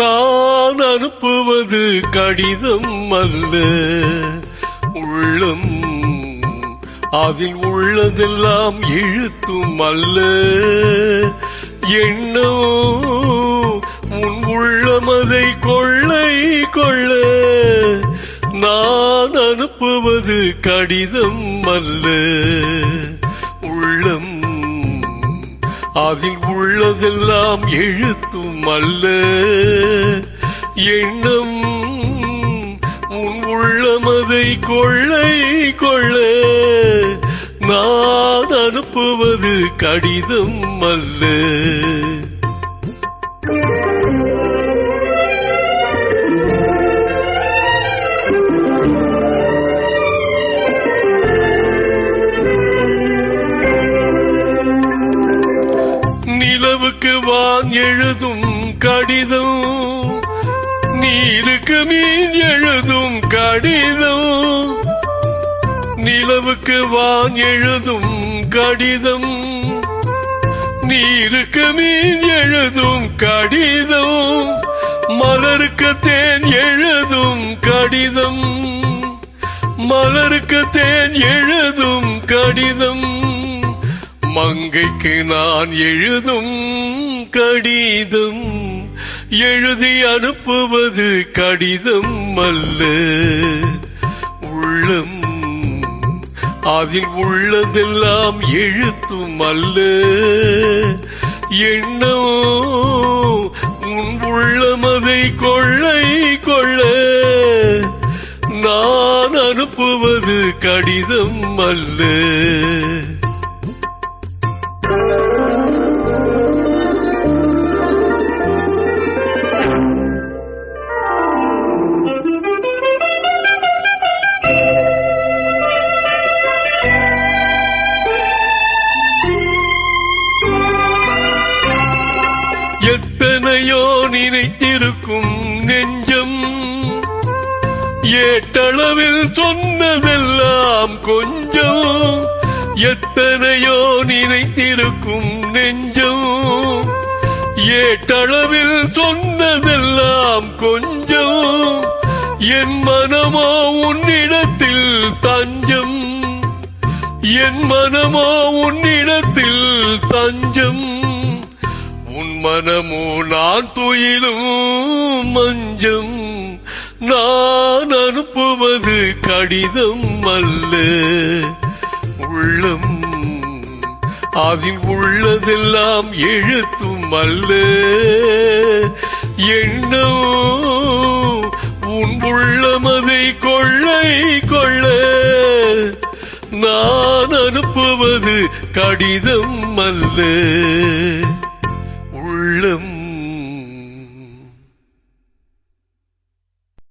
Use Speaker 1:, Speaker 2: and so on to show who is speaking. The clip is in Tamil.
Speaker 1: நான் அனுப்புவது கடிதம் அல்ல, உள்ளம். அதில் உள்ளதெல்லாம் எழுத்தும் அல்ல, எண்ணம். உன் உள்ளமதை கொள்ளை கொள்ள. நான் அனுப்புவது கடிதம் அல்ல, உள்ளம். அதில் உள்ளதெல்லாம் எழுத்தும் அல்ல, எண்ணம். உன் உள்ளமதை கொள்ளை கொள்ள. நான் அனுப்புவது கடிதம் அல்ல. நிலவுக்கு வான் எழுதும் கடிதம், நீருக்கு மீன் எழுதும் கடிதம். நிலவுக்கு வான் எழுதும் கடிதம், நீருக்கு மீன் எழுதும் கடிதம். மலருக்கு தேன் எழுதும் கடிதம், மலருக்கு தேன் எழுதும் கடிதம். மங்கைக்கு நான் எழுதும் கடிதம், எழுதி அனுப்புவது கடிதம் அல்ல, உள்ளம். அதில் உள்ளதெல்லாம் எழுத்தும் அல்ல, எண்ணம். உன் உள்ளமதை கொள்ளை கொள்ள. நான் அனுப்புவது கடிதம் அல்ல. எத்தனையோ நினைத்திருக்கும் நெஞ்சம், ஏட்டளவில் சொன்னதெல்லாம் கொஞ்சம். எத்தனையோ நினைத்திருக்கும் நெஞ்சம், ஏட்டளவில் சொன்னதெல்லாம் கொஞ்சம். என் மனமோ உன்னிடத்தில் தஞ்சம், என் மனமோ உன்னிடத்தில் தஞ்சம். உன் மனமோ நான் துயிலும் மஞ்சம். நான் அனுப்புவது கடிதம் அல்ல, உள்ளம். அதில் உள்ளதெல்லாம் எழுத்தும் அல்ல, எண்ணம். உன் உள்ளமதை கொள்ளை கொள்ள. நான் அனுப்புவது கடிதம் அல்ல, உள்ளம்.